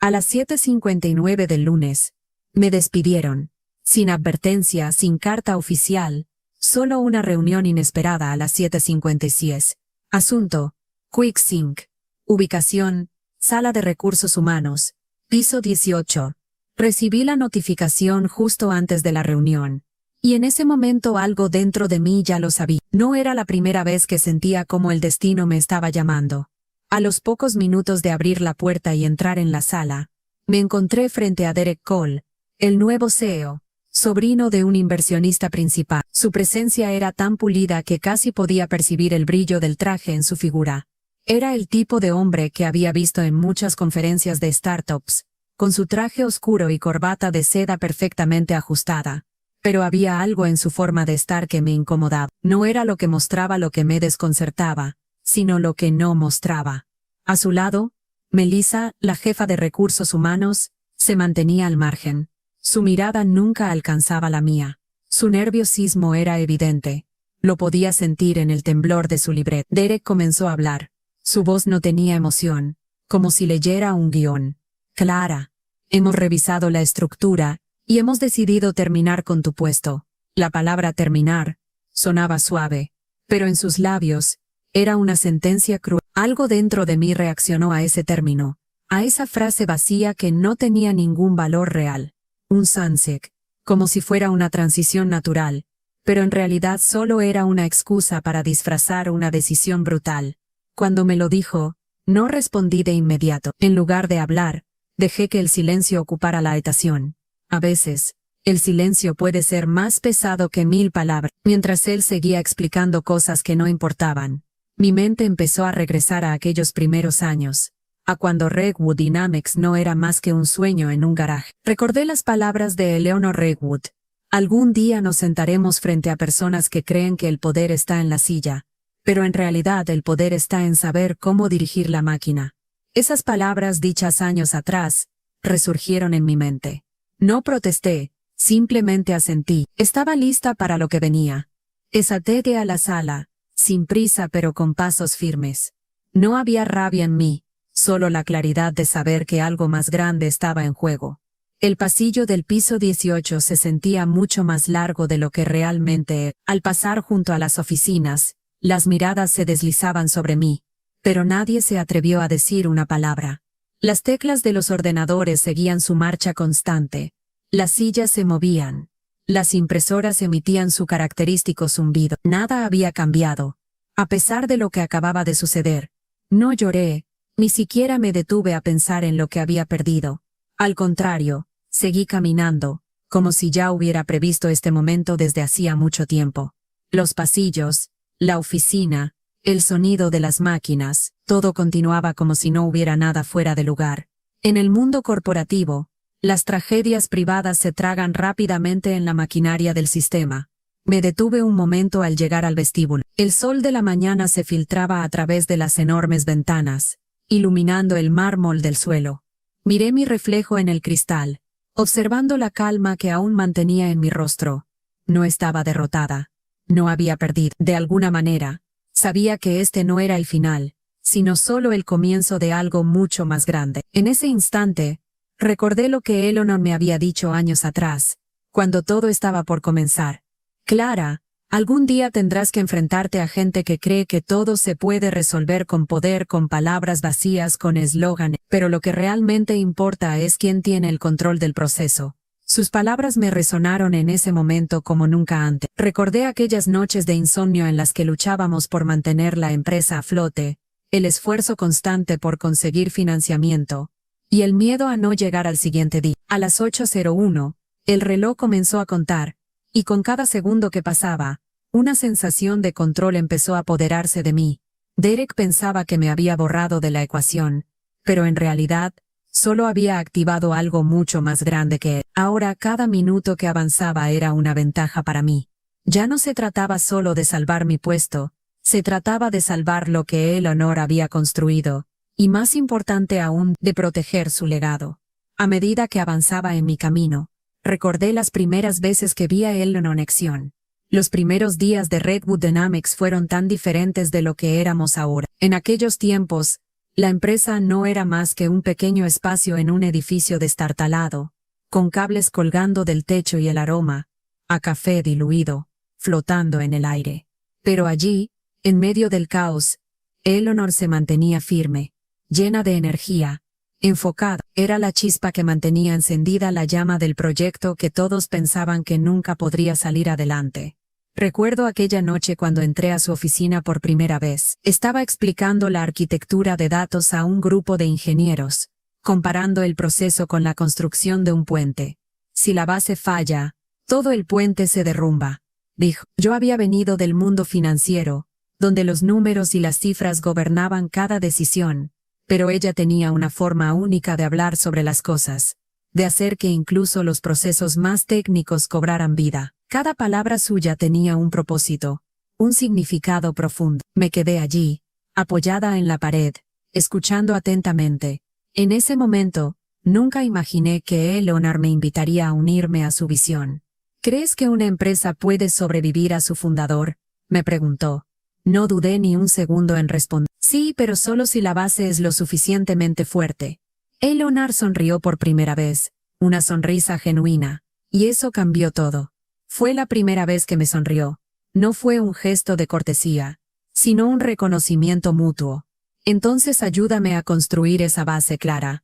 A las 7:59 del lunes, me despidieron. Sin advertencia, sin carta oficial, solo una reunión inesperada a las 7:56. Asunto: Quick Sync. Ubicación: Sala de Recursos Humanos, piso 18. Recibí la notificación justo antes de la reunión. Y en ese momento algo dentro de mí ya lo sabía. No era la primera vez que sentía como el destino me estaba llamando. A los pocos minutos de abrir la puerta y entrar en la sala, me encontré frente a Derek Cole, el nuevo CEO, sobrino de un inversionista principal. Su presencia era tan pulida que casi podía percibir el brillo del traje en su figura. Era el tipo de hombre que había visto en muchas conferencias de startups, con su traje oscuro y corbata de seda perfectamente ajustada. Pero había algo en su forma de estar que me incomodaba. No era lo que mostraba lo que me desconcertaba, sino lo que no mostraba. A su lado, Melissa, la jefa de recursos humanos, se mantenía al margen. Su mirada nunca alcanzaba la mía. Su nerviosismo era evidente. Lo podía sentir en el temblor de su libreta. Derek comenzó a hablar. Su voz no tenía emoción, como si leyera un guión. Clara, hemos revisado la estructura y hemos decidido terminar con tu puesto. La palabra terminar sonaba suave, pero en sus labios era una sentencia cruel. Algo dentro de mí reaccionó a ese término, a esa frase vacía que no tenía ningún valor real. Un sunset, como si fuera una transición natural, pero en realidad solo era una excusa para disfrazar una decisión brutal. Cuando me lo dijo, no respondí de inmediato. En lugar de hablar, dejé que el silencio ocupara la habitación. A veces, el silencio puede ser más pesado que 1000 palabras. Mientras él seguía explicando cosas que no importaban, mi mente empezó a regresar a aquellos primeros años, a cuando Redwood Dynamics no era más que un sueño en un garaje. Recordé las palabras de Eleanor Redwood. Algún día nos sentaremos frente a personas que creen que el poder está en la silla, pero en realidad el poder está en saber cómo dirigir la máquina. Esas palabras dichas años atrás resurgieron en mi mente. No protesté, simplemente asentí. Estaba lista para lo que venía. Desaté a la sala, sin prisa pero con pasos firmes. No había rabia en mí, solo la claridad de saber que algo más grande estaba en juego. El pasillo del piso 18 se sentía mucho más largo de lo que realmente era. Al pasar junto a las oficinas, las miradas se deslizaban sobre mí, pero nadie se atrevió a decir una palabra. Las teclas de los ordenadores seguían su marcha constante. Las sillas se movían. Las impresoras emitían su característico zumbido. Nada había cambiado. A pesar de lo que acababa de suceder, no lloré, ni siquiera me detuve a pensar en lo que había perdido. Al contrario, seguí caminando, como si ya hubiera previsto este momento desde hacía mucho tiempo. Los pasillos, la oficina, el sonido de las máquinas, todo continuaba como si no hubiera nada fuera de lugar. En el mundo corporativo, las tragedias privadas se tragan rápidamente en la maquinaria del sistema. Me detuve un momento al llegar al vestíbulo. El sol de la mañana se filtraba a través de las enormes ventanas, iluminando el mármol del suelo. Miré mi reflejo en el cristal, observando la calma que aún mantenía en mi rostro. No estaba derrotada. No había perdido. De alguna manera, sabía que este no era el final, sino solo el comienzo de algo mucho más grande. En ese instante, recordé lo que Eleanor me había dicho años atrás, cuando todo estaba por comenzar. Clara, algún día tendrás que enfrentarte a gente que cree que todo se puede resolver con poder, con palabras vacías, con eslóganes, pero lo que realmente importa es quién tiene el control del proceso. Sus palabras me resonaron en ese momento como nunca antes. Recordé aquellas noches de insomnio en las que luchábamos por mantener la empresa a flote, el esfuerzo constante por conseguir financiamiento, y el miedo a no llegar al siguiente día. A las 8:01, el reloj comenzó a contar, y con cada segundo que pasaba, una sensación de control empezó a apoderarse de mí. Derek pensaba que me había borrado de la ecuación, pero en realidad, solo había activado algo mucho más grande que él. Ahora cada minuto que avanzaba era una ventaja para mí. Ya no se trataba solo de salvar mi puesto, se trataba de salvar lo que Eleanor había construido, y más importante aún, de proteger su legado. A medida que avanzaba en mi camino, recordé las primeras veces que vi a Eleanor en acción. Los primeros días de Redwood Dynamics fueron tan diferentes de lo que éramos ahora. En aquellos tiempos, La empresa no era más que un pequeño espacio en un edificio destartalado, con cables colgando del techo y el aroma a café diluido, flotando en el aire. Pero allí, en medio del caos, Eleanor se mantenía firme, llena de energía, enfocada. Era la chispa que mantenía encendida la llama del proyecto que todos pensaban que nunca podría salir adelante. Recuerdo aquella noche cuando entré a su oficina por primera vez. Estaba explicando la arquitectura de datos a un grupo de ingenieros, comparando el proceso con la construcción de un puente. Si la base falla, todo el puente se derrumba, dijo. Yo había venido del mundo financiero, donde los números y las cifras gobernaban cada decisión, pero ella tenía una forma única de hablar sobre las cosas, de hacer que incluso los procesos más técnicos cobraran vida. Cada palabra suya tenía un propósito, un significado profundo. Me quedé allí, apoyada en la pared, escuchando atentamente. En ese momento, nunca imaginé que Eleanor me invitaría a unirme a su visión. ¿Crees que una empresa puede sobrevivir a su fundador?, me preguntó. No dudé ni un segundo en responder. Sí, pero solo si la base es lo suficientemente fuerte. Eleanor sonrió por primera vez, una sonrisa genuina, y eso cambió todo. Fue la primera vez que me sonrió. No fue un gesto de cortesía, sino un reconocimiento mutuo. Entonces ayúdame a construir esa base clara.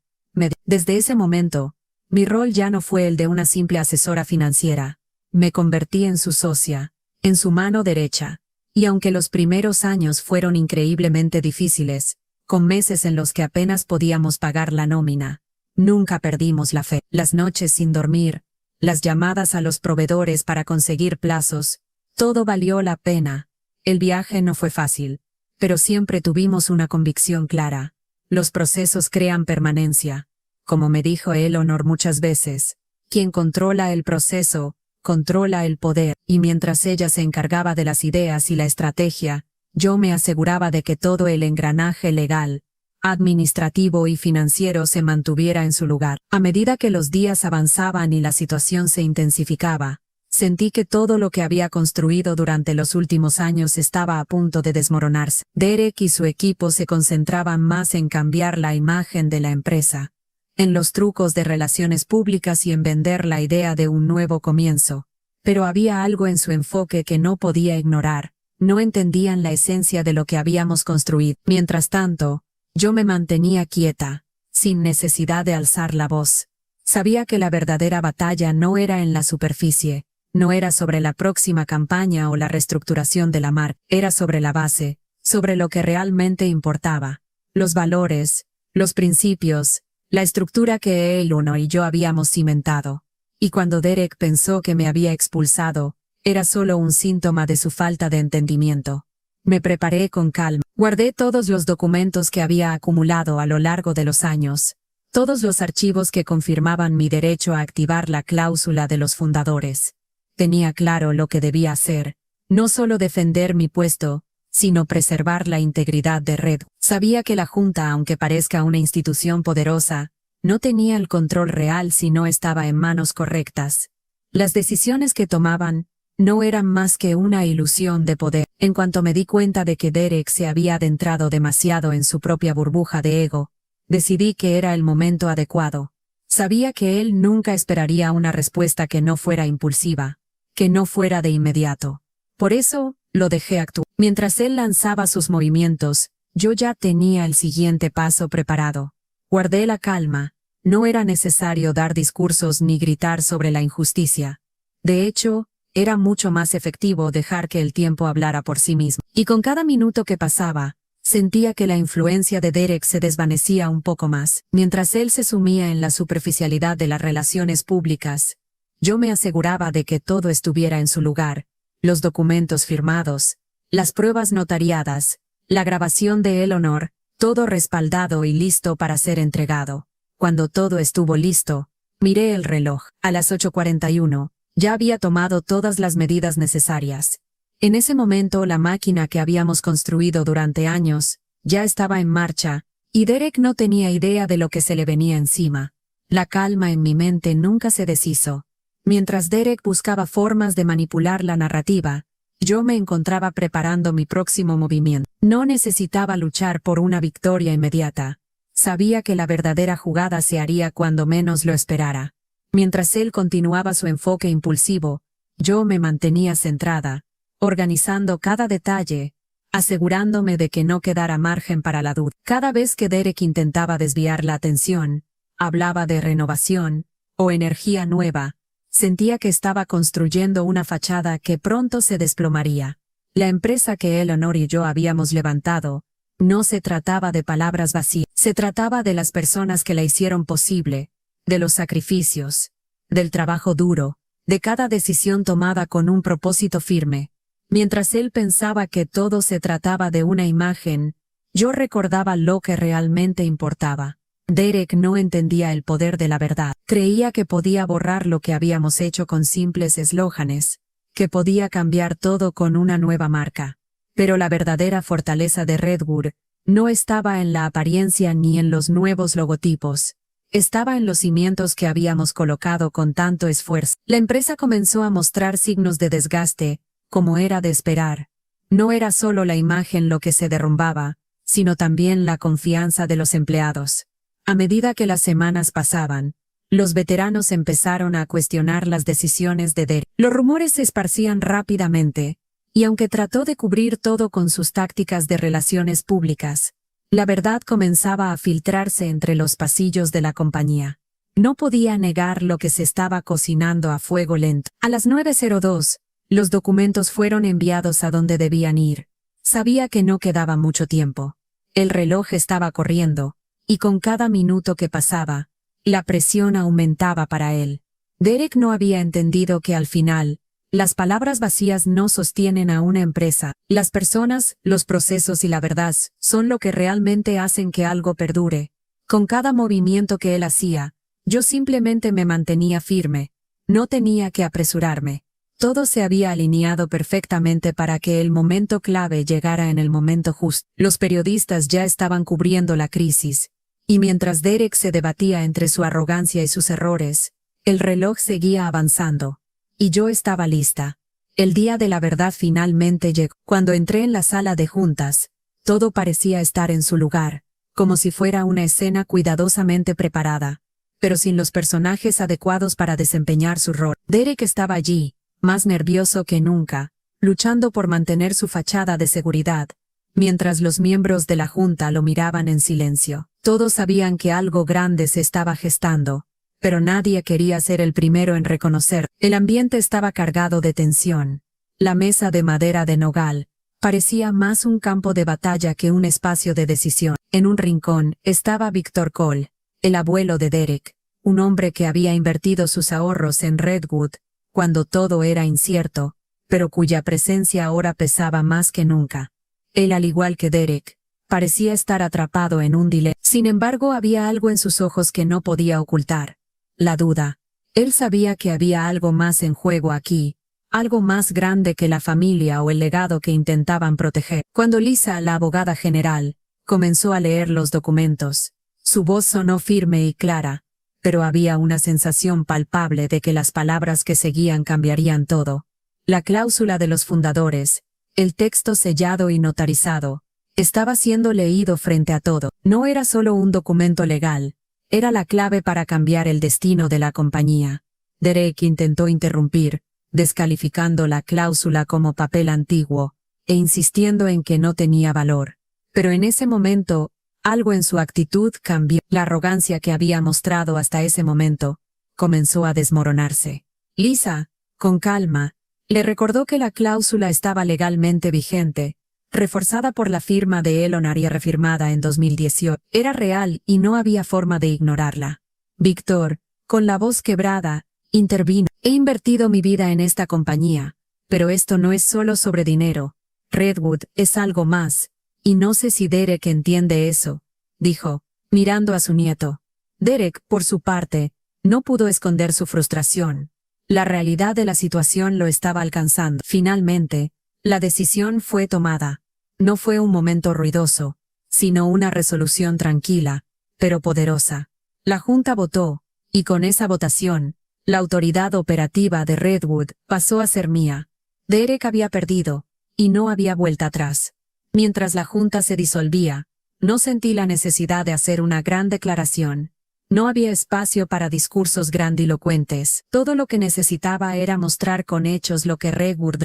Desde ese momento, mi rol ya no fue el de una simple asesora financiera. Me convertí en su socia, en su mano derecha. Y aunque los primeros años fueron increíblemente difíciles, con meses en los que apenas podíamos pagar la nómina, nunca perdimos la fe. Las noches sin dormir, las llamadas a los proveedores para conseguir plazos, todo valió la pena. El viaje no fue fácil, pero siempre tuvimos una convicción clara. Los procesos crean permanencia. Como me dijo Eleanor muchas veces, quien controla el proceso, controla el poder, y mientras ella se encargaba de las ideas y la estrategia, yo me aseguraba de que todo el engranaje legal, administrativo y financiero se mantuviera en su lugar. A medida que los días avanzaban y la situación se intensificaba, sentí que todo lo que había construido durante los últimos años estaba a punto de desmoronarse. Derek y su equipo se concentraban más en cambiar la imagen de la empresa, en los trucos de relaciones públicas y en vender la idea de un nuevo comienzo. Pero había algo en su enfoque que no podía ignorar. No entendían la esencia de lo que habíamos construido. Mientras tanto, yo me mantenía quieta, sin necesidad de alzar la voz. Sabía que la verdadera batalla no era en la superficie, no era sobre la próxima campaña o la reestructuración de la marca, era sobre la base, sobre lo que realmente importaba, los valores, los principios, la estructura que Eleanor y yo habíamos cimentado. Y cuando Derek pensó que me había expulsado, era solo un síntoma de su falta de entendimiento. Me preparé con calma. Guardé todos los documentos que había acumulado a lo largo de los años, todos los archivos que confirmaban mi derecho a activar la cláusula de los fundadores. Tenía claro lo que debía hacer, no solo defender mi puesto, sino preservar la integridad de Red. Sabía que la Junta, aunque parezca una institución poderosa, no tenía el control real si no estaba en manos correctas. Las decisiones que tomaban no eran más que una ilusión de poder. En cuanto me di cuenta de que Derek se había adentrado demasiado en su propia burbuja de ego, decidí que era el momento adecuado. Sabía que él nunca esperaría una respuesta que no fuera impulsiva, que no fuera de inmediato. Por eso, lo dejé actuar. Mientras él lanzaba sus movimientos, yo ya tenía el siguiente paso preparado. Guardé la calma. No era necesario dar discursos ni gritar sobre la injusticia. De hecho, era mucho más efectivo dejar que el tiempo hablara por sí mismo. Y con cada minuto que pasaba, sentía que la influencia de Derek se desvanecía un poco más. Mientras él se sumía en la superficialidad de las relaciones públicas, yo me aseguraba de que todo estuviera en su lugar, los documentos firmados, las pruebas notariadas, la grabación de Eleanor, todo respaldado y listo para ser entregado. Cuando todo estuvo listo, miré el reloj. A las 8:41, ya había tomado todas las medidas necesarias. En ese momento la máquina que habíamos construido durante años, ya estaba en marcha, y Derek no tenía idea de lo que se le venía encima. La calma en mi mente nunca se deshizo. Mientras Derek buscaba formas de manipular la narrativa, Yo me encontraba preparando mi próximo movimiento. No necesitaba luchar por una victoria inmediata. Sabía que la verdadera jugada se haría cuando menos lo esperara. Mientras él continuaba su enfoque impulsivo, yo me mantenía centrada, organizando cada detalle, asegurándome de que no quedara margen para la duda. Cada vez que Derek intentaba desviar la atención, hablaba de renovación o energía nueva, sentía que estaba construyendo una fachada que pronto se desplomaría. La empresa que Eleanor y yo habíamos levantado, no se trataba de palabras vacías, se trataba de las personas que la hicieron posible, de los sacrificios, del trabajo duro, de cada decisión tomada con un propósito firme. Mientras él pensaba que todo se trataba de una imagen, yo recordaba lo que realmente importaba. Derek no entendía el poder de la verdad. Creía que podía borrar lo que habíamos hecho con simples eslóganes, que podía cambiar todo con una nueva marca. Pero la verdadera fortaleza de Redwood no estaba en la apariencia ni en los nuevos logotipos. Estaba en los cimientos que habíamos colocado con tanto esfuerzo. La empresa comenzó a mostrar signos de desgaste, como era de esperar. No era solo la imagen lo que se derrumbaba, sino también la confianza de los empleados. A medida que las semanas pasaban, los veteranos empezaron a cuestionar las decisiones de Derek. Los rumores se esparcían rápidamente, y aunque trató de cubrir todo con sus tácticas de relaciones públicas, la verdad comenzaba a filtrarse entre los pasillos de la compañía. No podía negar lo que se estaba cocinando a fuego lento. A las 9:02, los documentos fueron enviados a donde debían ir. Sabía que no quedaba mucho tiempo. El reloj estaba corriendo, y con cada minuto que pasaba, la presión aumentaba para él. Derek no había entendido que al final, las palabras vacías no sostienen a una empresa. Las personas, los procesos y la verdad son lo que realmente hacen que algo perdure. Con cada movimiento que él hacía, yo simplemente me mantenía firme. No tenía que apresurarme. Todo se había alineado perfectamente para que el momento clave llegara en el momento justo. Los periodistas ya estaban cubriendo la crisis, y mientras Derek se debatía entre su arrogancia y sus errores, el reloj seguía avanzando. Y yo estaba lista. El día de la verdad finalmente llegó. Cuando entré en la sala de juntas, todo parecía estar en su lugar, como si fuera una escena cuidadosamente preparada, pero sin los personajes adecuados para desempeñar su rol. Derek estaba allí, más nervioso que nunca, luchando por mantener su fachada de seguridad, mientras los miembros de la junta lo miraban en silencio. Todos sabían que algo grande se estaba gestando, pero nadie quería ser el primero en reconocer. El ambiente estaba cargado de tensión. La mesa de madera de nogal parecía más un campo de batalla que un espacio de decisión. En un rincón estaba Victor Cole, el abuelo de Derek, un hombre que había invertido sus ahorros en Redwood cuando todo era incierto, pero cuya presencia ahora pesaba más que nunca. Él, al igual que Derek, parecía estar atrapado en un dilema. Sin embargo, había algo en sus ojos que no podía ocultar. La duda. Él sabía que había algo más en juego aquí, algo más grande que la familia o el legado que intentaban proteger. Cuando Lisa, la abogada general, comenzó a leer los documentos, su voz sonó firme y clara, pero había una sensación palpable de que las palabras que seguían cambiarían todo. La cláusula de los fundadores, el texto sellado y notarizado, estaba siendo leído frente a todo. No era solo un documento legal, era la clave para cambiar el destino de la compañía. Derek intentó interrumpir, descalificando la cláusula como papel antiguo, e insistiendo en que no tenía valor. Pero en ese momento, algo en su actitud cambió. La arrogancia que había mostrado hasta ese momento comenzó a desmoronarse. Lisa, con calma, le recordó que la cláusula estaba legalmente vigente, reforzada por la firma de Eleanor y refirmada en 2018. Era real y no había forma de ignorarla. Víctor, con la voz quebrada, intervino. He invertido mi vida en esta compañía, pero esto no es solo sobre dinero. Redwood es algo más, y no sé si Derek entiende eso, dijo, mirando a su nieto. Derek, por su parte, no pudo esconder su frustración. La realidad de la situación lo estaba alcanzando. Finalmente, la decisión fue tomada. No fue un momento ruidoso, sino una resolución tranquila, pero poderosa. La Junta votó, y con esa votación, la autoridad operativa de Redwood pasó a ser mía. Derek había perdido, y no había vuelta atrás. Mientras la junta se disolvía, no sentí la necesidad de hacer una gran declaración. No había espacio para discursos grandilocuentes. Todo lo que necesitaba era mostrar con hechos lo que Redwood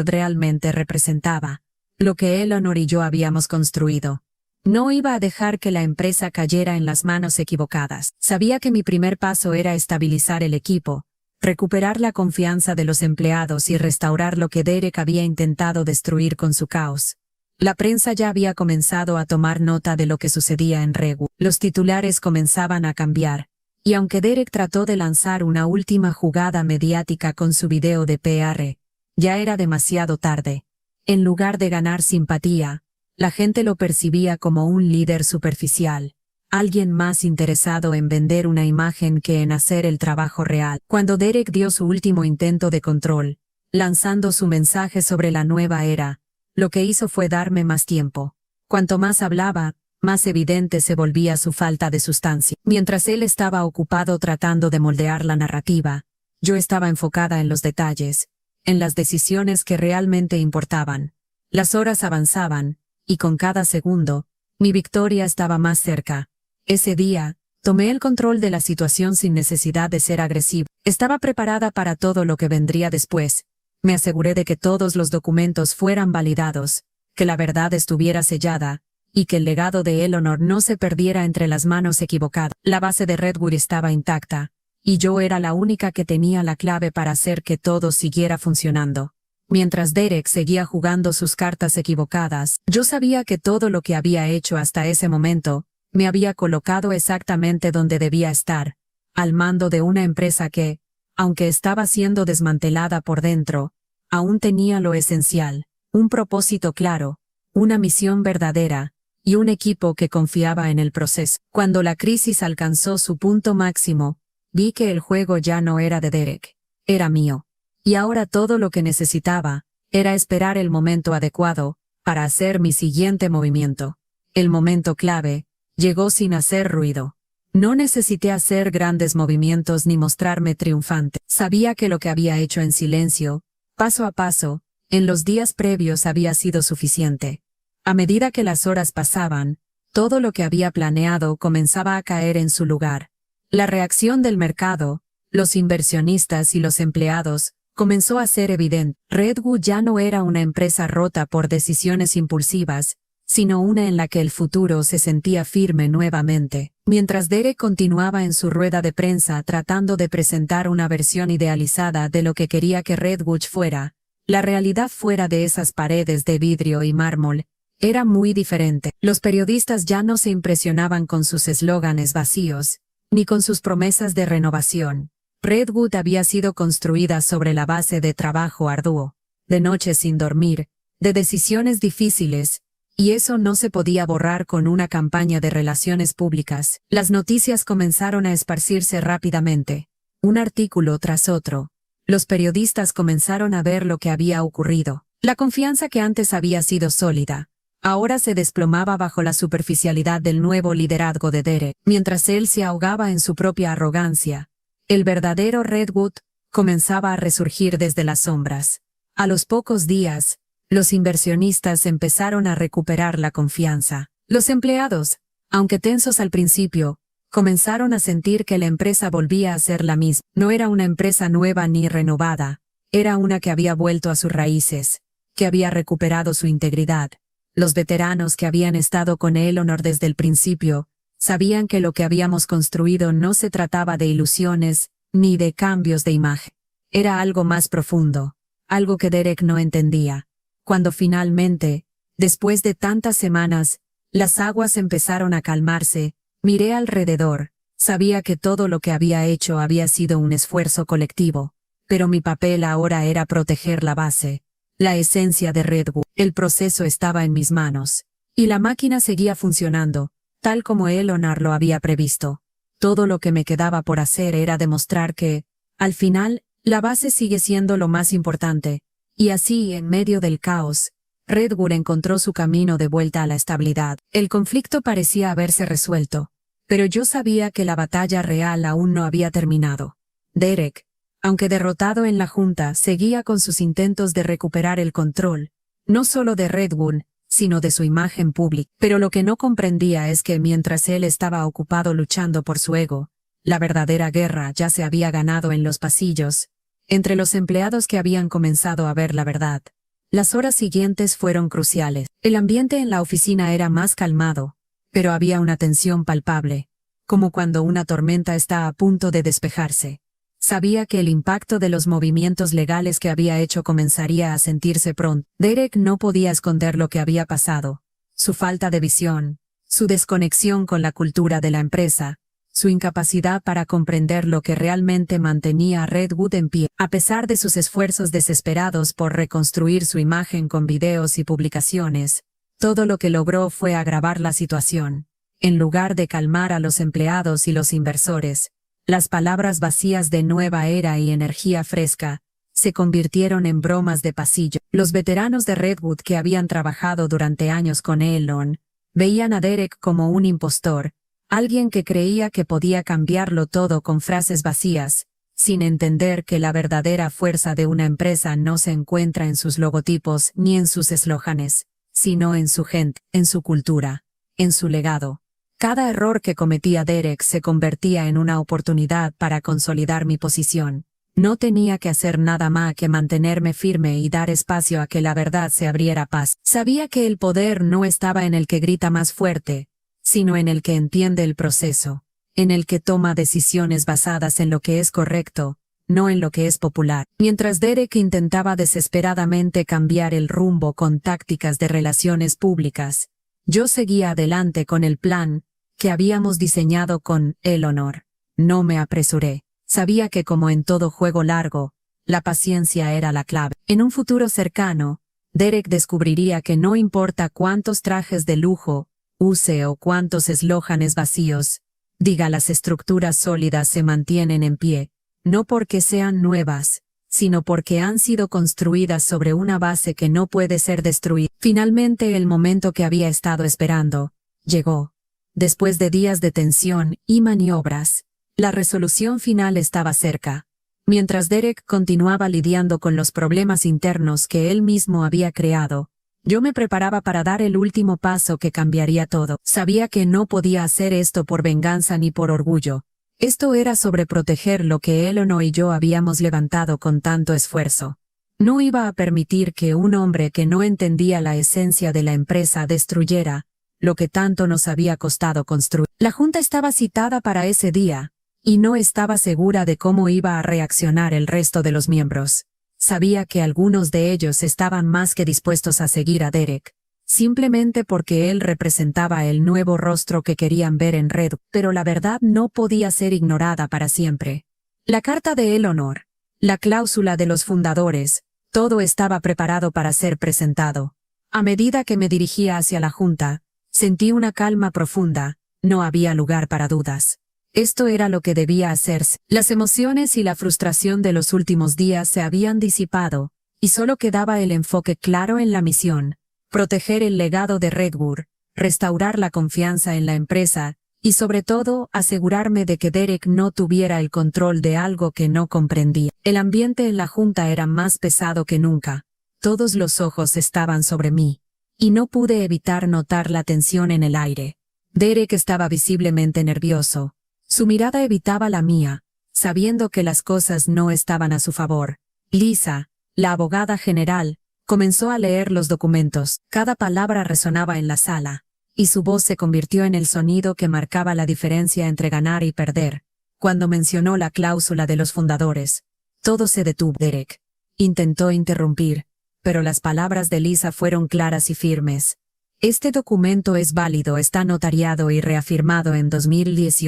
realmente representaba, lo que Eleanor y yo habíamos construido. No iba a dejar que la empresa cayera en las manos equivocadas. Sabía que mi primer paso era estabilizar el equipo, recuperar la confianza de los empleados y restaurar lo que Derek había intentado destruir con su caos. La prensa ya había comenzado a tomar nota de lo que sucedía en Redwood. Los titulares comenzaban a cambiar, y aunque Derek trató de lanzar una última jugada mediática con su video de PR, ya era demasiado tarde. En lugar de ganar simpatía, la gente lo percibía como un líder superficial, alguien más interesado en vender una imagen que en hacer el trabajo real. Cuando Derek dio su último intento de control, lanzando su mensaje sobre la nueva era, lo que hizo fue darme más tiempo. Cuanto más hablaba, más evidente se volvía su falta de sustancia. Mientras él estaba ocupado tratando de moldear la narrativa, yo estaba enfocada en los detalles, en las decisiones que realmente importaban. Las horas avanzaban, y con cada segundo, mi victoria estaba más cerca. Ese día, tomé el control de la situación sin necesidad de ser agresivo. Estaba preparada para todo lo que vendría después. Me aseguré de que todos los documentos fueran validados, que la verdad estuviera sellada, y que el legado de Eleanor no se perdiera entre las manos equivocadas. La base de Redwood estaba intacta, y yo era la única que tenía la clave para hacer que todo siguiera funcionando. Mientras Derek seguía jugando sus cartas equivocadas, yo sabía que todo lo que había hecho hasta ese momento, me había colocado exactamente donde debía estar, al mando de una empresa que, aunque estaba siendo desmantelada por dentro, aún tenía lo esencial, un propósito claro, una misión verdadera, y un equipo que confiaba en el proceso. Cuando la crisis alcanzó su punto máximo, vi que el juego ya no era de Derek, era mío. Y ahora todo lo que necesitaba, era esperar el momento adecuado, para hacer mi siguiente movimiento. El momento clave, llegó sin hacer ruido. No necesité hacer grandes movimientos ni mostrarme triunfante. Sabía que lo que había hecho en silencio, paso a paso, en los días previos había sido suficiente. A medida que las horas pasaban, todo lo que había planeado comenzaba a caer en su lugar. La reacción del mercado, los inversionistas y los empleados, comenzó a ser evidente. Redwood ya no era una empresa rota por decisiones impulsivas, sino una en la que el futuro se sentía firme nuevamente. Mientras Derek continuaba en su rueda de prensa tratando de presentar una versión idealizada de lo que quería que Redwood fuera, la realidad fuera de esas paredes de vidrio y mármol, era muy diferente. Los periodistas ya no se impresionaban con sus eslóganes vacíos, ni con sus promesas de renovación. Redwood había sido construida sobre la base de trabajo arduo, de noches sin dormir, de decisiones difíciles, y eso no se podía borrar con una campaña de relaciones públicas. Las noticias comenzaron a esparcirse rápidamente, un artículo tras otro. Los periodistas comenzaron a ver lo que había ocurrido. La confianza que antes había sido sólida, ahora se desplomaba bajo la superficialidad del nuevo liderazgo de Derek. Mientras él se ahogaba en su propia arrogancia, el verdadero Redwood comenzaba a resurgir desde las sombras. A los pocos días, los inversionistas empezaron a recuperar la confianza. Los empleados, aunque tensos al principio, comenzaron a sentir que la empresa volvía a ser la misma. No era una empresa nueva ni renovada, era una que había vuelto a sus raíces, que había recuperado su integridad. Los veteranos que habían estado con Eleanor desde el principio, sabían que lo que habíamos construido no se trataba de ilusiones, ni de cambios de imagen. Era algo más profundo, algo que Derek no entendía. Cuando finalmente, después de tantas semanas, las aguas empezaron a calmarse, miré alrededor, sabía que todo lo que había hecho había sido un esfuerzo colectivo, pero mi papel ahora era proteger la base, la esencia de Redwood. El proceso estaba en mis manos, y la máquina seguía funcionando, tal como Eleanor lo había previsto. Todo lo que me quedaba por hacer era demostrar que, al final, la base sigue siendo lo más importante, y así, en medio del caos, Redwood encontró su camino de vuelta a la estabilidad. El conflicto parecía haberse resuelto, pero yo sabía que la batalla real aún no había terminado. Derek, Aunque derrotado en la junta, seguía con sus intentos de recuperar el control, no solo de Redwood, sino de su imagen pública. Pero lo que no comprendía es que mientras él estaba ocupado luchando por su ego, la verdadera guerra ya se había ganado en los pasillos, entre los empleados que habían comenzado a ver la verdad. Las horas siguientes fueron cruciales. El ambiente en la oficina era más calmado, pero había una tensión palpable, como cuando una tormenta está a punto de despejarse. Sabía que el impacto de los movimientos legales que había hecho comenzaría a sentirse pronto. Derek no podía esconder lo que había pasado, su falta de visión, su desconexión con la cultura de la empresa, su incapacidad para comprender lo que realmente mantenía a Redwood en pie. A pesar de sus esfuerzos desesperados por reconstruir su imagen con videos y publicaciones, todo lo que logró fue agravar la situación. En lugar de calmar a los empleados y los inversores, las palabras vacías de nueva era y energía fresca se convirtieron en bromas de pasillo. Los veteranos de Redwood que habían trabajado durante años con Elon veían a Derek como un impostor, alguien que creía que podía cambiarlo todo con frases vacías, sin entender que la verdadera fuerza de una empresa no se encuentra en sus logotipos ni en sus eslóganes, sino en su gente, en su cultura, en su legado. Cada error que cometía Derek se convertía en una oportunidad para consolidar mi posición. No tenía que hacer nada más que mantenerme firme y dar espacio a que la verdad se abriera paso. Sabía que el poder no estaba en el que grita más fuerte, sino en el que entiende el proceso, en el que toma decisiones basadas en lo que es correcto, no en lo que es popular. Mientras Derek intentaba desesperadamente cambiar el rumbo con tácticas de relaciones públicas, yo seguía adelante con el plan que habíamos diseñado con Eleanor. No me apresuré. Sabía que como en todo juego largo, la paciencia era la clave. En un futuro cercano, Derek descubriría que no importa cuántos trajes de lujo use o cuántos eslóganes vacíos diga, las estructuras sólidas se mantienen en pie, no porque sean nuevas, sino porque han sido construidas sobre una base que no puede ser destruida. Finalmente el momento que había estado esperando llegó. Después de días de tensión y maniobras, la resolución final estaba cerca. Mientras Derek continuaba lidiando con los problemas internos que él mismo había creado, yo me preparaba para dar el último paso que cambiaría todo. Sabía que no podía hacer esto por venganza ni por orgullo. Esto era sobre proteger lo que Eleanor y yo habíamos levantado con tanto esfuerzo. No iba a permitir que un hombre que no entendía la esencia de la empresa destruyera lo que tanto nos había costado construir. La junta estaba citada para ese día, y no estaba segura de cómo iba a reaccionar el resto de los miembros. Sabía que algunos de ellos estaban más que dispuestos a seguir a Derek, simplemente porque él representaba el nuevo rostro que querían ver en Red, pero la verdad no podía ser ignorada para siempre. La carta de Eleanor, la cláusula de los fundadores, todo estaba preparado para ser presentado. A medida que me dirigía hacia la junta, sentí una calma profunda. No había lugar para dudas. Esto era lo que debía hacerse. Las emociones y la frustración de los últimos días se habían disipado, y solo quedaba el enfoque claro en la misión: proteger el legado de Redwood, restaurar la confianza en la empresa, y sobre todo asegurarme de que Derek no tuviera el control de algo que no comprendía. El ambiente en la junta era más pesado que nunca. Todos los ojos estaban sobre mí, y no pude evitar notar la tensión en el aire. Derek estaba visiblemente nervioso. Su mirada evitaba la mía, sabiendo que las cosas no estaban a su favor. Lisa, la abogada general, comenzó a leer los documentos. Cada palabra resonaba en la sala, y su voz se convirtió en el sonido que marcaba la diferencia entre ganar y perder. Cuando mencionó la cláusula de los fundadores, todo se detuvo. Derek intentó interrumpir, pero las palabras de Lisa fueron claras y firmes. Este documento es válido, está notariado y reafirmado en 2010.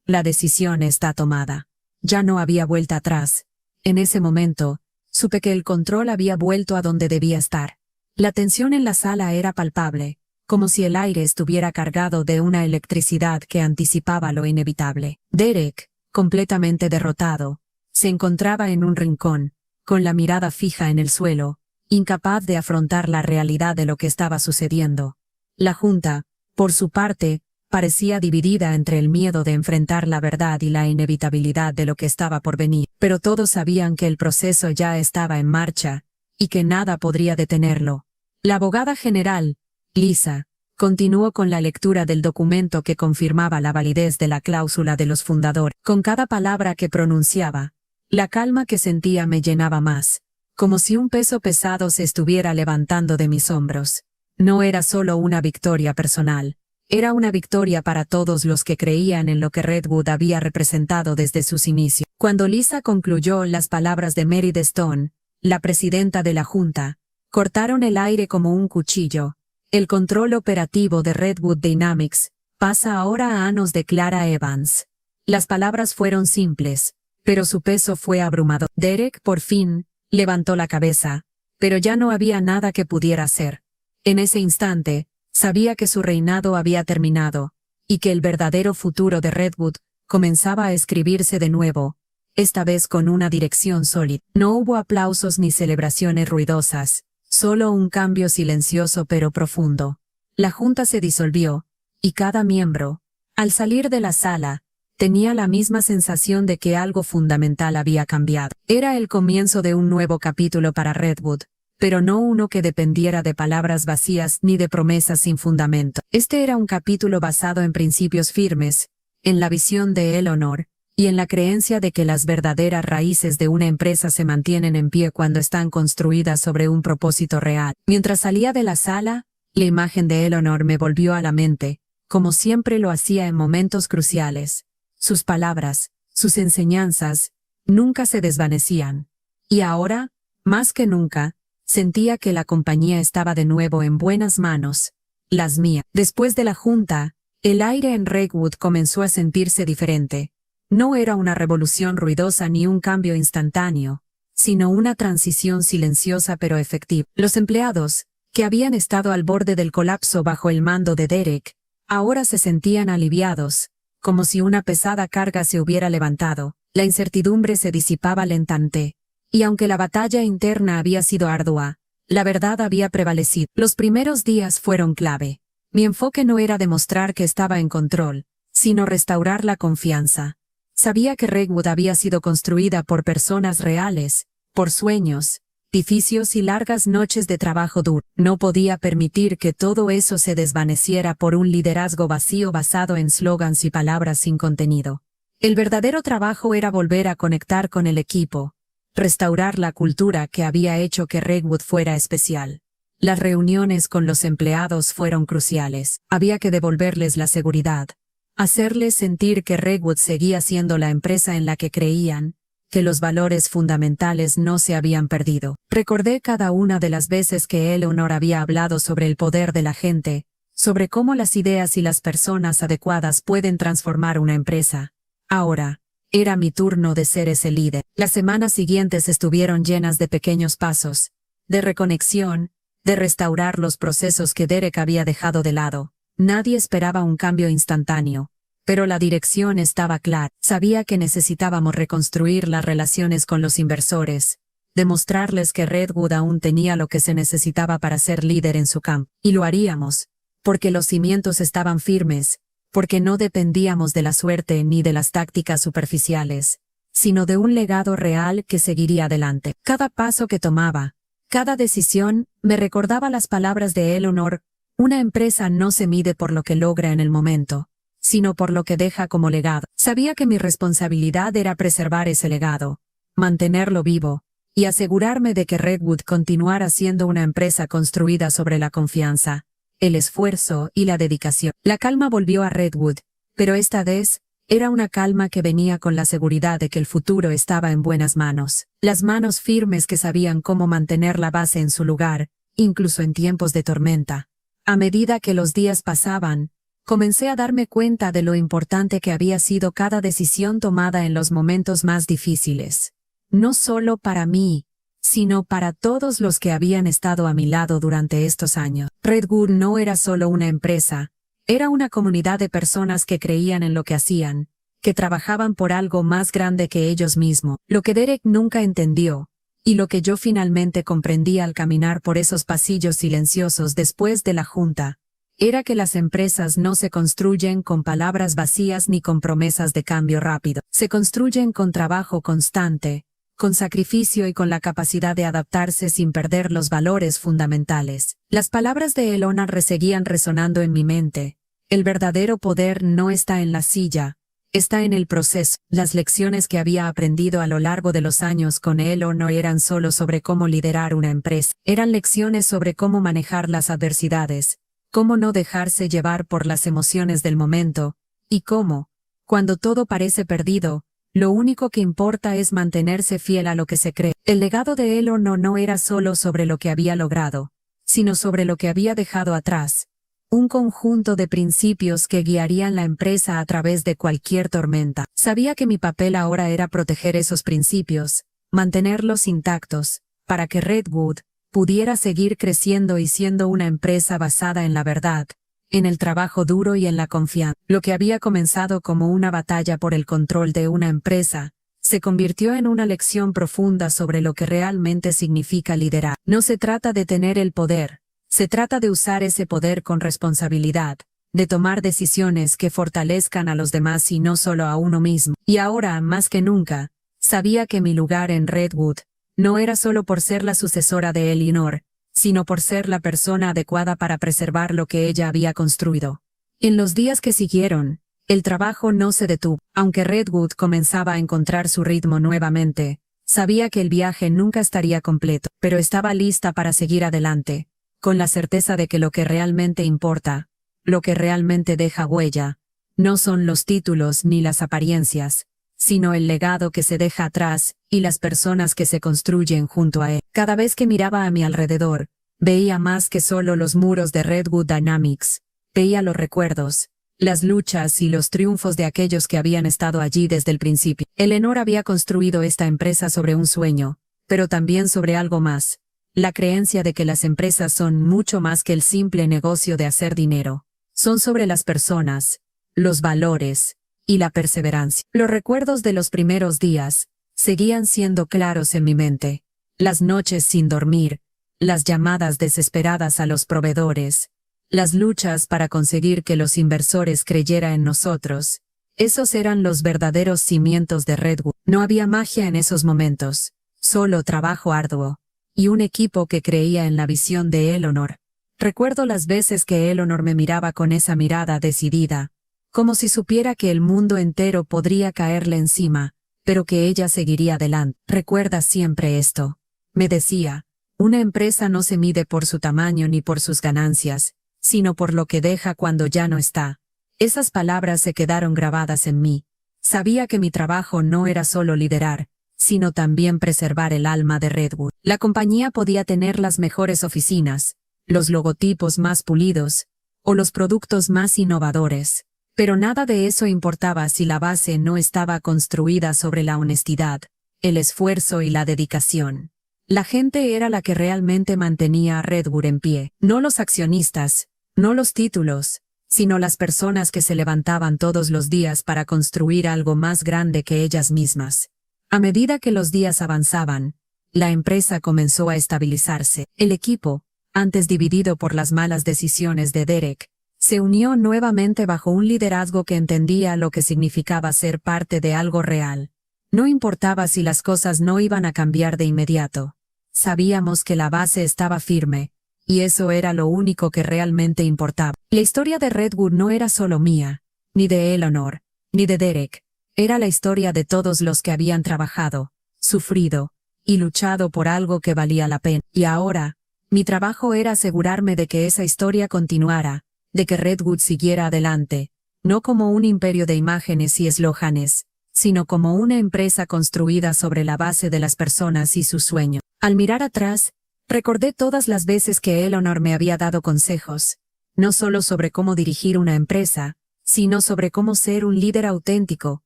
La decisión está tomada. Ya no había vuelta atrás. En ese momento, supe que el control había vuelto a donde debía estar. La tensión en la sala era palpable, como si el aire estuviera cargado de una electricidad que anticipaba lo inevitable. Derek, completamente derrotado, se encontraba en un rincón, con la mirada fija en el suelo, incapaz de afrontar la realidad de lo que estaba sucediendo. La junta, por su parte, parecía dividida entre el miedo de enfrentar la verdad y la inevitabilidad de lo que estaba por venir, pero todos sabían que el proceso ya estaba en marcha, y que nada podría detenerlo. La abogada general, Lisa, continuó con la lectura del documento que confirmaba la validez de la cláusula de los fundadores. Con cada palabra que pronunciaba, la calma que sentía me llenaba más, como si un peso pesado se estuviera levantando de mis hombros. No era solo una victoria personal, era una victoria para todos los que creían en lo que Redwood había representado desde sus inicios. Cuando Lisa concluyó las palabras de Meredith Stone, la presidenta de la Junta, cortaron el aire como un cuchillo. El control operativo de Redwood Dynamics pasa ahora a manos de Clara Evans. Las palabras fueron simples, pero su peso fue abrumador. Derek, por fin, levantó la cabeza, pero ya no había nada que pudiera hacer. En ese instante, sabía que su reinado había terminado, y que el verdadero futuro de Redwood comenzaba a escribirse de nuevo, esta vez con una dirección sólida. No hubo aplausos ni celebraciones ruidosas, solo un cambio silencioso pero profundo. La junta se disolvió, y cada miembro, al salir de la sala, tenía la misma sensación de que algo fundamental había cambiado. Era el comienzo de un nuevo capítulo para Redwood, pero no uno que dependiera de palabras vacías ni de promesas sin fundamento. Este era un capítulo basado en principios firmes, en la visión de Eleanor, y en la creencia de que las verdaderas raíces de una empresa se mantienen en pie cuando están construidas sobre un propósito real. Mientras salía de la sala, la imagen de Eleanor me volvió a la mente, como siempre lo hacía en momentos cruciales. Sus palabras, sus enseñanzas, nunca se desvanecían. Y ahora, más que nunca, sentía que la compañía estaba de nuevo en buenas manos, las mías. Después de la junta, el aire en Redwood comenzó a sentirse diferente. No era una revolución ruidosa ni un cambio instantáneo, sino una transición silenciosa pero efectiva. Los empleados, que habían estado al borde del colapso bajo el mando de Derek, ahora se sentían aliviados, como si una pesada carga se hubiera levantado. La incertidumbre se disipaba lentamente, y aunque la batalla interna había sido ardua, la verdad había prevalecido. Los primeros días fueron clave. Mi enfoque no era demostrar que estaba en control, sino restaurar la confianza. Sabía que Redwood había sido construida por personas reales, por sueños, edificios y largas noches de trabajo duro. No podía permitir que todo eso se desvaneciera por un liderazgo vacío basado en slogans y palabras sin contenido. El verdadero trabajo era volver a conectar con el equipo, restaurar la cultura que había hecho que Redwood fuera especial. Las reuniones con los empleados fueron cruciales. Había que devolverles la seguridad, hacerles sentir que Redwood seguía siendo la empresa en la que creían, que los valores fundamentales no se habían perdido. Recordé cada una de las veces que Eleanor había hablado sobre el poder de la gente, sobre cómo las ideas y las personas adecuadas pueden transformar una empresa. Ahora, era mi turno de ser ese líder. Las semanas siguientes estuvieron llenas de pequeños pasos, de reconexión, de restaurar los procesos que Derek había dejado de lado. Nadie esperaba un cambio instantáneo, pero la dirección estaba clara. Sabía que necesitábamos reconstruir las relaciones con los inversores, demostrarles que Redwood aún tenía lo que se necesitaba para ser líder en su campo. Y lo haríamos, porque los cimientos estaban firmes, porque no dependíamos de la suerte ni de las tácticas superficiales, sino de un legado real que seguiría adelante. Cada paso que tomaba, cada decisión, me recordaba las palabras de Eleanor: una empresa no se mide por lo que logra en el momento, sino por lo que deja como legado. Sabía que mi responsabilidad era preservar ese legado, mantenerlo vivo, y asegurarme de que Redwood continuara siendo una empresa construida sobre la confianza, el esfuerzo y la dedicación. La calma volvió a Redwood, pero esta vez, era una calma que venía con la seguridad de que el futuro estaba en buenas manos. Las manos firmes que sabían cómo mantener la base en su lugar, incluso en tiempos de tormenta. A medida que los días pasaban, comencé a darme cuenta de lo importante que había sido cada decisión tomada en los momentos más difíciles. No solo para mí, sino para todos los que habían estado a mi lado durante estos años. Redwood no era solo una empresa, era una comunidad de personas que creían en lo que hacían, que trabajaban por algo más grande que ellos mismos. Lo que Derek nunca entendió, y lo que yo finalmente comprendí al caminar por esos pasillos silenciosos después de la junta, era que las empresas no se construyen con palabras vacías ni con promesas de cambio rápido. Se construyen con trabajo constante, con sacrificio y con la capacidad de adaptarse sin perder los valores fundamentales. Las palabras de Eleanor seguían resonando en mi mente. El verdadero poder no está en la silla, está en el proceso. Las lecciones que había aprendido a lo largo de los años con Eleanor no eran solo sobre cómo liderar una empresa, eran lecciones sobre cómo manejar las adversidades, cómo no dejarse llevar por las emociones del momento, y cómo, cuando todo parece perdido, lo único que importa es mantenerse fiel a lo que se cree. El legado de Eleanor no era solo sobre lo que había logrado, sino sobre lo que había dejado atrás. Un conjunto de principios que guiarían la empresa a través de cualquier tormenta. Sabía que mi papel ahora era proteger esos principios, mantenerlos intactos, para que Redwood pudiera seguir creciendo y siendo una empresa basada en la verdad, en el trabajo duro y en la confianza. Lo que había comenzado como una batalla por el control de una empresa, se convirtió en una lección profunda sobre lo que realmente significa liderar. No se trata de tener el poder, se trata de usar ese poder con responsabilidad, de tomar decisiones que fortalezcan a los demás y no solo a uno mismo. Y ahora, más que nunca, sabía que mi lugar en Redwood no era solo por ser la sucesora de Eleanor, sino por ser la persona adecuada para preservar lo que ella había construido. En los días que siguieron, el trabajo no se detuvo. Aunque Redwood comenzaba a encontrar su ritmo nuevamente, sabía que el viaje nunca estaría completo, pero estaba lista para seguir adelante, con la certeza de que lo que realmente importa, lo que realmente deja huella, no son los títulos ni las apariencias, sino el legado que se deja atrás y las personas que se construyen junto a él. Cada vez que miraba a mi alrededor, veía más que solo los muros de Redwood Dynamics, veía los recuerdos, las luchas y los triunfos de aquellos que habían estado allí desde el principio. Eleanor había construido esta empresa sobre un sueño, pero también sobre algo más, la creencia de que las empresas son mucho más que el simple negocio de hacer dinero. Son sobre las personas, los valores y la perseverancia. Los recuerdos de los primeros días seguían siendo claros en mi mente. Las noches sin dormir, las llamadas desesperadas a los proveedores, las luchas para conseguir que los inversores creyeran en nosotros. Esos eran los verdaderos cimientos de Redwood. No había magia en esos momentos, solo trabajo arduo, y un equipo que creía en la visión de Eleanor. Recuerdo las veces que Eleanor me miraba con esa mirada decidida, como si supiera que el mundo entero podría caerle encima, pero que ella seguiría adelante. Recuerda siempre esto, me decía, una empresa no se mide por su tamaño ni por sus ganancias, sino por lo que deja cuando ya no está. Esas palabras se quedaron grabadas en mí. Sabía que mi trabajo no era solo liderar, sino también preservar el alma de Redwood. La compañía podía tener las mejores oficinas, los logotipos más pulidos, o los productos más innovadores, pero nada de eso importaba si la base no estaba construida sobre la honestidad, el esfuerzo y la dedicación. La gente era la que realmente mantenía a Redwood en pie, no los accionistas, no los títulos, sino las personas que se levantaban todos los días para construir algo más grande que ellas mismas. A medida que los días avanzaban, la empresa comenzó a estabilizarse. El equipo, antes dividido por las malas decisiones de Derek, se unió nuevamente bajo un liderazgo que entendía lo que significaba ser parte de algo real. No importaba si las cosas no iban a cambiar de inmediato. Sabíamos que la base estaba firme, y eso era lo único que realmente importaba. La historia de Redwood no era solo mía, ni de Eleanor, ni de Derek. Era la historia de todos los que habían trabajado, sufrido, y luchado por algo que valía la pena. Y ahora, mi trabajo era asegurarme de que esa historia continuara, de que Redwood siguiera adelante, no como un imperio de imágenes y eslóganes, sino como una empresa construida sobre la base de las personas y sus sueños. Al mirar atrás, recordé todas las veces que Eleanor me había dado consejos, no solo sobre cómo dirigir una empresa, sino sobre cómo ser un líder auténtico,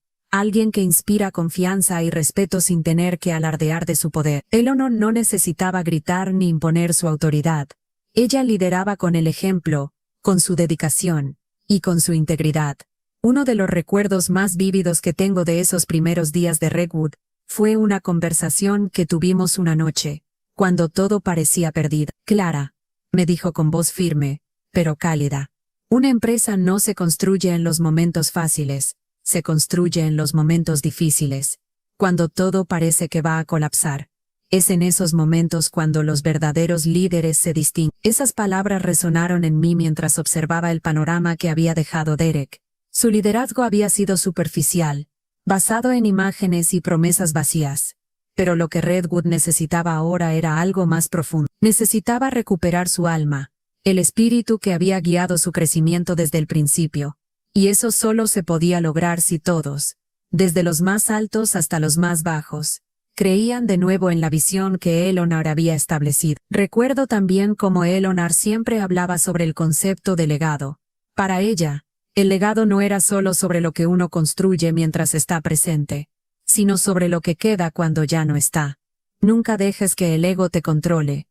alguien que inspira confianza y respeto sin tener que alardear de su poder. Eleanor no necesitaba gritar ni imponer su autoridad. Ella lideraba con el ejemplo, con su dedicación, y con su integridad. Uno de los recuerdos más vívidos que tengo de esos primeros días de Redwood fue una conversación que tuvimos una noche, cuando todo parecía perdido. Clara, me dijo con voz firme, pero cálida, Una empresa no se construye en los momentos fáciles, se construye en los momentos difíciles, cuando todo parece que va a colapsar. Es en esos momentos cuando los verdaderos líderes se distinguen. Esas palabras resonaron en mí mientras observaba el panorama que había dejado Derek. Su liderazgo había sido superficial, basado en imágenes y promesas vacías. Pero lo que Redwood necesitaba ahora era algo más profundo. Necesitaba recuperar su alma, el espíritu que había guiado su crecimiento desde el principio. Y eso solo se podía lograr si todos, desde los más altos hasta los más bajos, creían de nuevo en la visión que Eleanor había establecido. Recuerdo también cómo Eleanor siempre hablaba sobre el concepto de legado. Para ella, el legado no era solo sobre lo que uno construye mientras está presente, sino sobre lo que queda cuando ya no está. Nunca dejes que el ego te controle.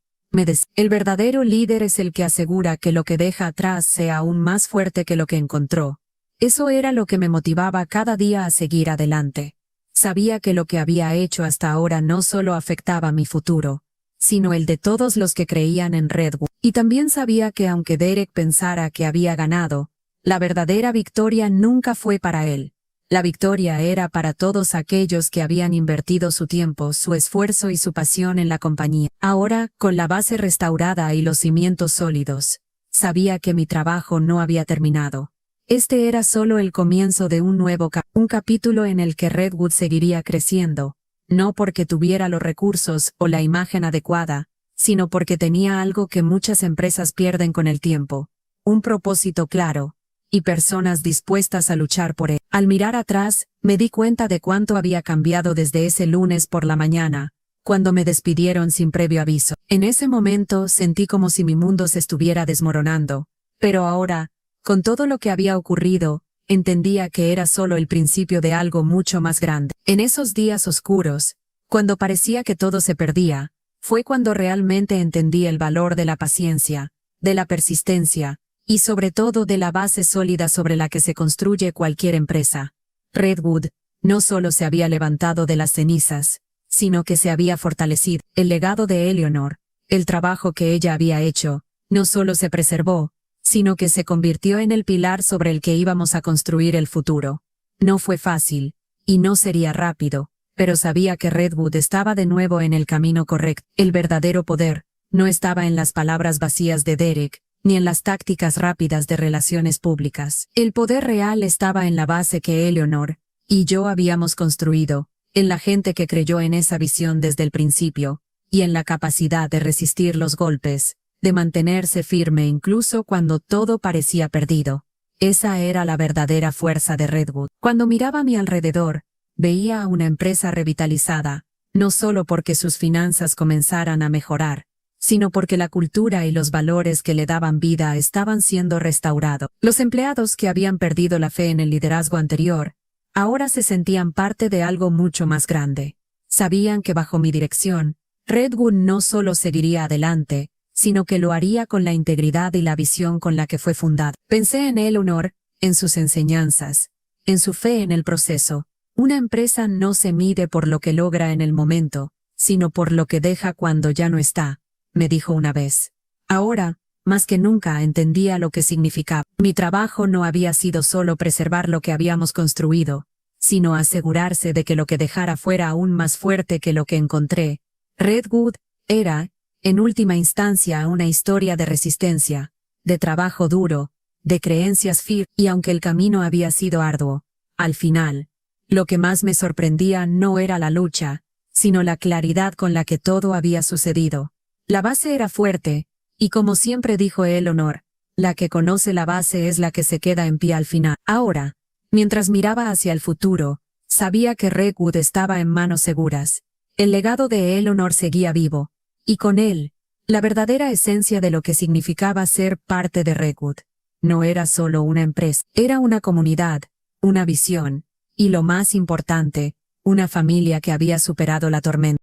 El verdadero líder es el que asegura que lo que deja atrás sea aún más fuerte que lo que encontró. Eso era lo que me motivaba cada día a seguir adelante. Sabía que lo que había hecho hasta ahora no solo afectaba mi futuro, sino el de todos los que creían en Redwood. Y también sabía que aunque Derek pensara que había ganado, la verdadera victoria nunca fue para él. La victoria era para todos aquellos que habían invertido su tiempo, su esfuerzo y su pasión en la compañía. Ahora, con la base restaurada y los cimientos sólidos, sabía que mi trabajo no había terminado. Este era solo el comienzo de un nuevo un capítulo en el que Redwood seguiría creciendo, no porque tuviera los recursos o la imagen adecuada, sino porque tenía algo que muchas empresas pierden con el tiempo, un propósito claro, y personas dispuestas a luchar por él. Al mirar atrás, me di cuenta de cuánto había cambiado desde ese lunes por la mañana, cuando me despidieron sin previo aviso. En ese momento sentí como si mi mundo se estuviera desmoronando, pero ahora, con todo lo que había ocurrido, entendía que era solo el principio de algo mucho más grande. En esos días oscuros, cuando parecía que todo se perdía, fue cuando realmente entendí el valor de la paciencia, de la persistencia, y sobre todo de la base sólida sobre la que se construye cualquier empresa. Redwood no solo se había levantado de las cenizas, sino que se había fortalecido. El legado de Eleanor, el trabajo que ella había hecho, no solo se preservó, sino que se convirtió en el pilar sobre el que íbamos a construir el futuro. No fue fácil, y no sería rápido, pero sabía que Redwood estaba de nuevo en el camino correcto. El verdadero poder no estaba en las palabras vacías de Derek, ni en las tácticas rápidas de relaciones públicas. El poder real estaba en la base que Eleanor y yo habíamos construido, en la gente que creyó en esa visión desde el principio, y en la capacidad de resistir los golpes, de mantenerse firme incluso cuando todo parecía perdido. Esa era la verdadera fuerza de Redwood. Cuando miraba a mi alrededor, veía a una empresa revitalizada, no solo porque sus finanzas comenzaran a mejorar, sino porque la cultura y los valores que le daban vida estaban siendo restaurados. Los empleados que habían perdido la fe en el liderazgo anterior, ahora se sentían parte de algo mucho más grande. Sabían que bajo mi dirección, Redwood no solo seguiría adelante, sino que lo haría con la integridad y la visión con la que fue fundado. Pensé en Eleanor, en sus enseñanzas, en su fe en el proceso. Una empresa no se mide por lo que logra en el momento, sino por lo que deja cuando ya no está, me dijo una vez. Ahora, más que nunca entendía lo que significaba. Mi trabajo no había sido solo preservar lo que habíamos construido, sino asegurarse de que lo que dejara fuera aún más fuerte que lo que encontré. Redwood era, en última instancia, una historia de resistencia, de trabajo duro, de creencias firmes, y aunque el camino había sido arduo, al final, lo que más me sorprendía no era la lucha, sino la claridad con la que todo había sucedido. La base era fuerte, y como siempre dijo Eleanor, la que conoce la base es la que se queda en pie al final. Ahora, mientras miraba hacia el futuro, sabía que Redwood estaba en manos seguras. El legado de Eleanor seguía vivo, y con él, la verdadera esencia de lo que significaba ser parte de Redwood. No era solo una empresa, era una comunidad, una visión, y lo más importante, una familia que había superado la tormenta.